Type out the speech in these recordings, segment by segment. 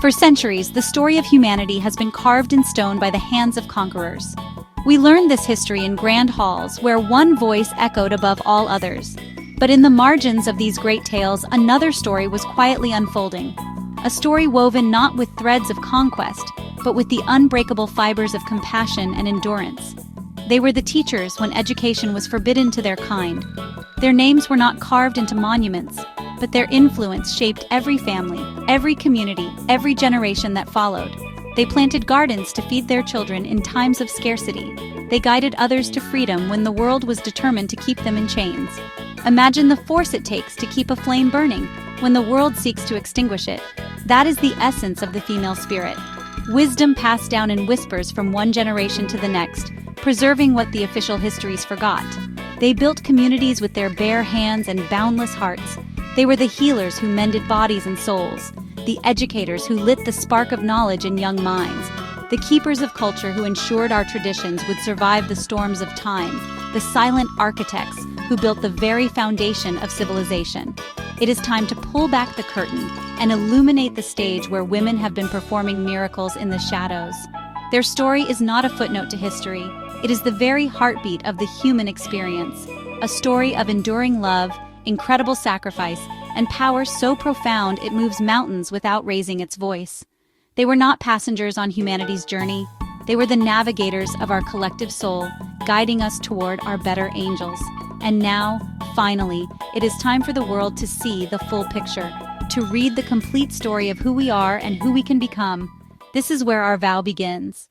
For centuries, the story of humanity has been carved in stone by the hands of conquerors. We learn this history in grand halls where one voice echoed above all others. But in the margins of these great tales, another story was quietly unfolding. A story woven not with threads of conquest, but with the unbreakable fibers of compassion and endurance. They were the teachers when education was forbidden to their kind. Their names were not carved into monuments, but their influence shaped every family, every community, every generation that followed. They planted gardens to feed their children in times of scarcity. They guided others to freedom when the world was determined to keep them in chains. Imagine the force it takes to keep a flame burning when the world seeks to extinguish it. That is the essence of the female spirit. Wisdom passed down in whispers from one generation to the next, preserving what the official histories forgot. They built communities with their bare hands and boundless hearts. They were the healers who mended bodies and souls, the educators who lit the spark of knowledge in young minds, the keepers of culture who ensured our traditions would survive the storms of time, the silent architects who built the very foundation of civilization. It is time to pull back the curtain and illuminate the stage where women have been performing miracles in the shadows. Their story is not a footnote to history. It is the very heartbeat of the human experience, a story of enduring love, incredible sacrifice, and power so profound it moves mountains without raising its voice. They were not passengers on humanity's journey. They were the navigators of our collective soul, guiding us toward our better angels. And now, finally, it is time for the world to see the full picture, to read the complete story of who we are and who we can become. This is where our vow begins.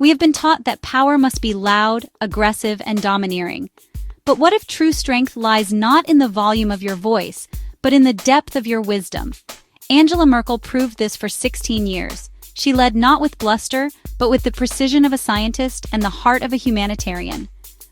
We have been taught that power must be loud, aggressive, and domineering. But what if true strength lies not in the volume of your voice, but in the depth of your wisdom? Angela Merkel proved this for 16 years. She led not with bluster, but with the precision of a scientist and the heart of a humanitarian.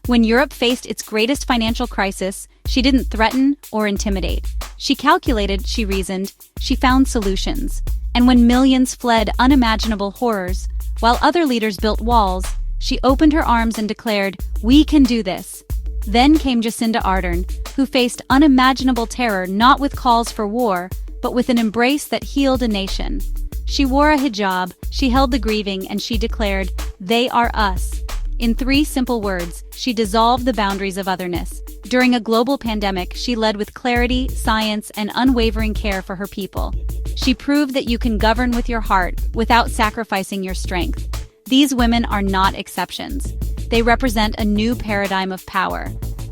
When Europe faced its greatest financial crisis, she didn't threaten or intimidate. She calculated, she reasoned, she found solutions. And when millions fled unimaginable horrors, while other leaders built walls, she opened her arms and declared, "We can do this." Then came Jacinda Ardern, who faced unimaginable terror not with calls for war, but with an embrace that healed a nation. She wore a hijab, she held the grieving, and she declared, "They are us." In 3 simple words, she dissolved the boundaries of otherness. During a global pandemic, she led with clarity, science, and unwavering care for her people. She proved that you can govern with your heart without sacrificing your strength. These women are not exceptions. They represent a new paradigm of power,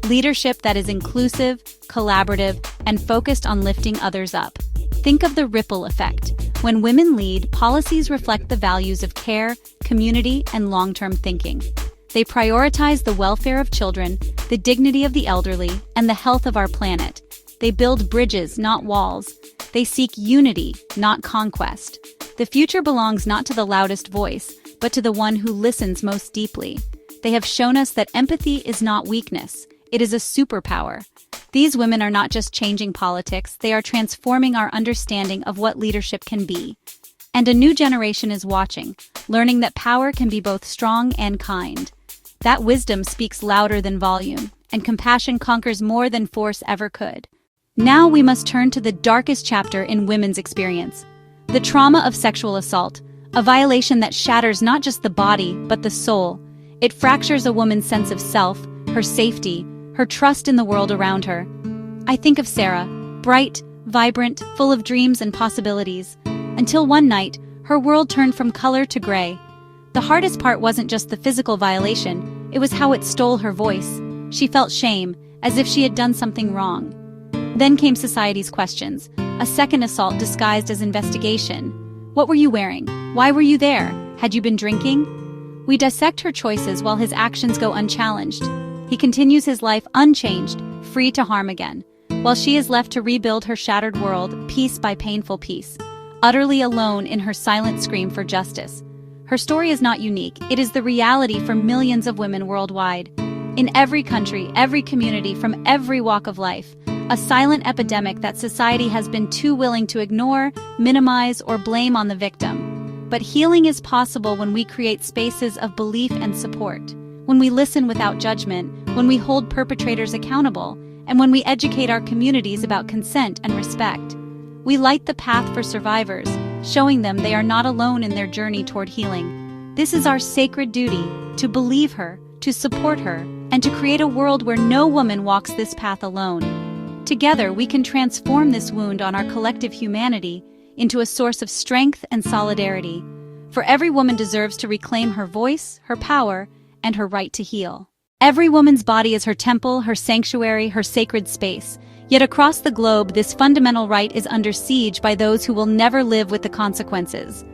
leadership that is inclusive, collaborative, and focused on lifting others up. Think of the ripple effect. When women lead, policies reflect the values of care, community, and long-term thinking. They prioritize the welfare of children, the dignity of the elderly, and the health of our planet. They build bridges, not walls. They seek unity, not conquest. The future belongs not to the loudest voice, but to the one who listens most deeply. They have shown us that empathy is not weakness, it is a superpower. These women are not just changing politics, they are transforming our understanding of what leadership can be. And a new generation is watching, learning that power can be both strong and kind. That wisdom speaks louder than volume, and compassion conquers more than force ever could. Now we must turn to the darkest chapter in women's experience, the trauma of sexual assault, a violation that shatters not just the body, but the soul. It fractures a woman's sense of self, her safety, her trust in the world around her. I think of Sarah, bright, vibrant, full of dreams and possibilities, until one night, her world turned from color to gray. The hardest part wasn't just the physical violation, it was how it stole her voice. She felt shame, as if she had done something wrong. Then came society's questions, a second assault disguised as investigation. What were you wearing? Why were you there? Had you been drinking? We dissect her choices while his actions go unchallenged. He continues his life unchanged, free to harm again, while she is left to rebuild her shattered world, piece by painful piece, utterly alone in her silent scream for justice. Her story is not unique, it is the reality for millions of women worldwide. In every country, every community, from every walk of life, a silent epidemic that society has been too willing to ignore, minimize, or blame on the victim. But healing is possible when we create spaces of belief and support, when we listen without judgment, when we hold perpetrators accountable, and when we educate our communities about consent and respect. We light the path for survivors, showing them they are not alone in their journey toward healing. This is our sacred duty, to believe her, to support her, and to create a world where no woman walks this path alone. Together, we can transform this wound on our collective humanity into a source of strength and solidarity. For every woman deserves to reclaim her voice, her power, and her right to heal. Every woman's body is her temple, her sanctuary, her sacred space. Yet across the globe, this fundamental right is under siege by those who will never live with the consequences.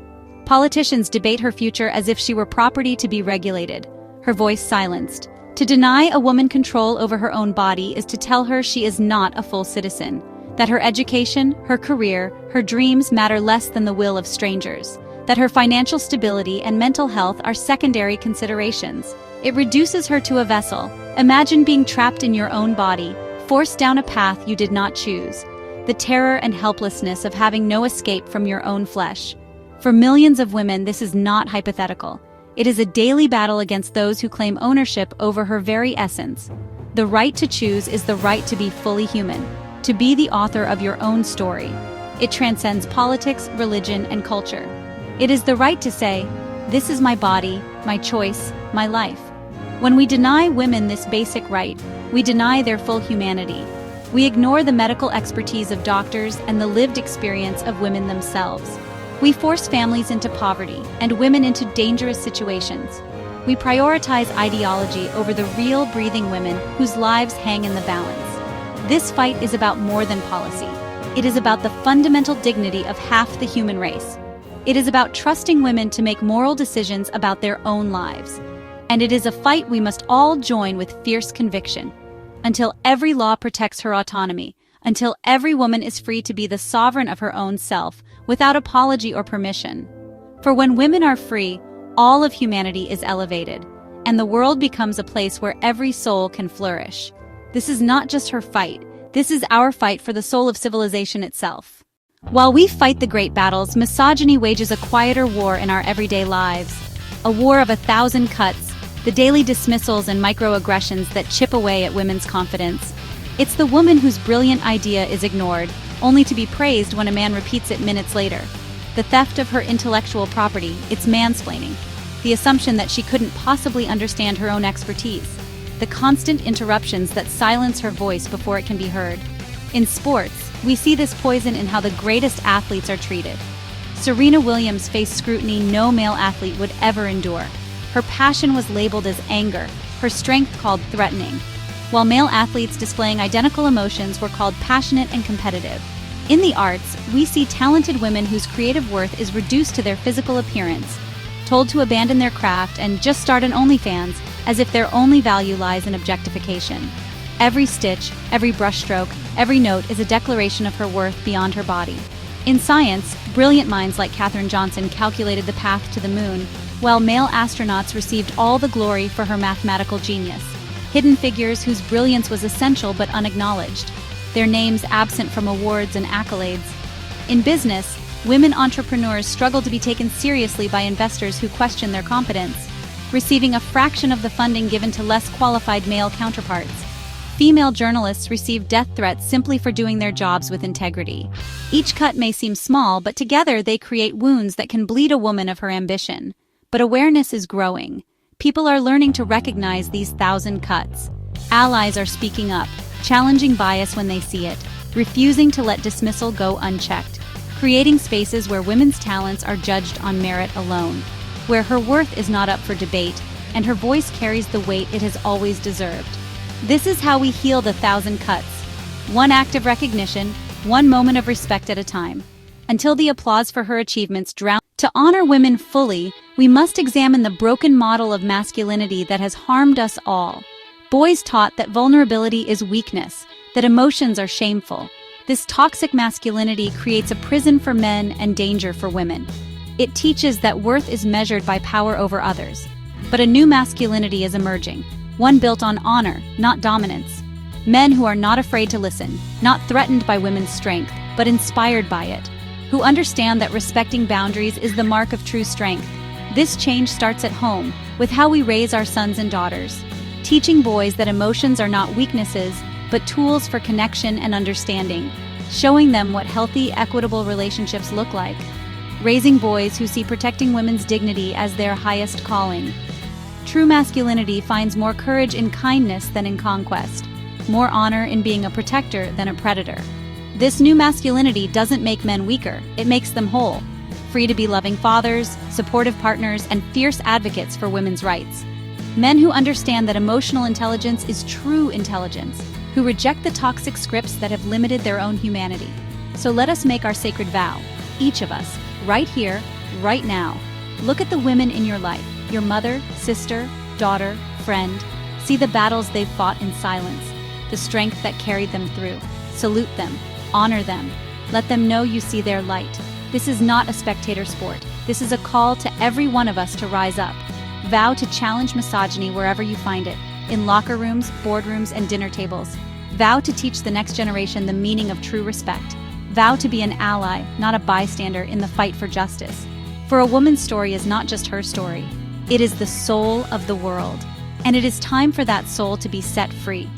Politicians debate her future as if she were property to be regulated, her voice silenced. To deny a woman control over her own body is to tell her she is not a full citizen, that her education, her career, her dreams matter less than the will of strangers, that her financial stability and mental health are secondary considerations. It reduces her to a vessel. Imagine being trapped in your own body, forced down a path you did not choose. The terror and helplessness of having no escape from your own flesh. For millions of women, this is not hypothetical. It is a daily battle against those who claim ownership over her very essence. The right to choose is the right to be fully human, to be the author of your own story. It transcends politics, religion, and culture. It is the right to say, "This is my body, my choice, my life." When we deny women this basic right, we deny their full humanity. We ignore the medical expertise of doctors and the lived experience of women themselves. We force families into poverty and women into dangerous situations. We prioritize ideology over the real breathing women whose lives hang in the balance. This fight is about more than policy. It is about the fundamental dignity of half the human race. It is about trusting women to make moral decisions about their own lives. And it is a fight we must all join with fierce conviction. Until every law protects her autonomy, until every woman is free to be the sovereign of her own self, without apology or permission. For when women are free, all of humanity is elevated, and the world becomes a place where every soul can flourish. This is not just her fight, this is our fight for the soul of civilization itself. While we fight the great battles, misogyny wages a quieter war in our everyday lives. A war of 1,000 cuts, the daily dismissals and microaggressions that chip away at women's confidence. It's the woman whose brilliant idea is ignored, only to be praised when a man repeats it minutes later. The theft of her intellectual property, it's mansplaining. The assumption that she couldn't possibly understand her own expertise. The constant interruptions that silence her voice before it can be heard. In sports, we see this poison in how the greatest athletes are treated. Serena Williams faced scrutiny no male athlete would ever endure. Her passion was labeled as anger, her strength called threatening, while male athletes displaying identical emotions were called passionate and competitive. In the arts, we see talented women whose creative worth is reduced to their physical appearance, told to abandon their craft and just start an OnlyFans, as if their only value lies in objectification. Every stitch, every brushstroke, every note is a declaration of her worth beyond her body. In science, brilliant minds like Katherine Johnson calculated the path to the moon, while male astronauts received all the glory for her mathematical genius. Hidden figures whose brilliance was essential but unacknowledged, their names absent from awards and accolades. In business, women entrepreneurs struggle to be taken seriously by investors who question their competence, receiving a fraction of the funding given to less qualified male counterparts. Female journalists receive death threats simply for doing their jobs with integrity. Each cut may seem small, but together they create wounds that can bleed a woman of her ambition. But awareness is growing. People are learning to recognize these 1,000 cuts. Allies are speaking up, challenging bias when they see it, refusing to let dismissal go unchecked, creating spaces where women's talents are judged on merit alone, where her worth is not up for debate, and her voice carries the weight it has always deserved. This is how we heal the 1,000 cuts. One act of recognition, one moment of respect at a time, until the applause for her achievements drowns. To honor women fully, we must examine the broken model of masculinity that has harmed us all. Boys taught that vulnerability is weakness, that emotions are shameful. This toxic masculinity creates a prison for men and danger for women. It teaches that worth is measured by power over others. But a new masculinity is emerging, one built on honor, not dominance. Men who are not afraid to listen, not threatened by women's strength, but inspired by it, who understand that respecting boundaries is the mark of true strength. This change starts at home, with how we raise our sons and daughters, teaching boys that emotions are not weaknesses, but tools for connection and understanding, showing them what healthy, equitable relationships look like. raising boys who see protecting women's dignity as their highest calling. True masculinity finds more courage in kindness than in conquest, more honor in being a protector than a predator. This new masculinity doesn't make men weaker, it makes them whole, free to be loving fathers, supportive partners, and fierce advocates for women's rights. Men who understand that emotional intelligence is true intelligence, who reject the toxic scripts that have limited their own humanity. So let us make our sacred vow, each of us, right here, right now. Look at the women in your life, your mother, sister, daughter, friend. See the battles they've fought in silence, the strength that carried them through. Salute them, honor them, let them know you see their light. This is not a spectator sport. This is a call to every one of us to rise up. Vow to challenge misogyny wherever you find it, in locker rooms, boardrooms, and dinner tables. Vow to teach the next generation the meaning of true respect. Vow to be an ally, not a bystander, in the fight for justice. For a woman's story is not just her story. It is the soul of the world. And it is time for that soul to be set free.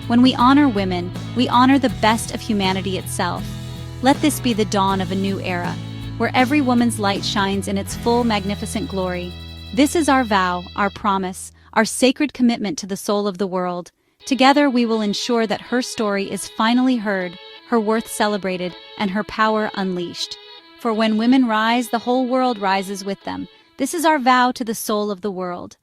When we honor women, we honor the best of humanity itself. Let this be the dawn of a new era, where every woman's light shines in its full, magnificent glory. This is our vow, our promise, our sacred commitment to the soul of the world. Together we will ensure that her story is finally heard, her worth celebrated, and her power unleashed. For when women rise, the whole world rises with them. This is our vow to the soul of the world.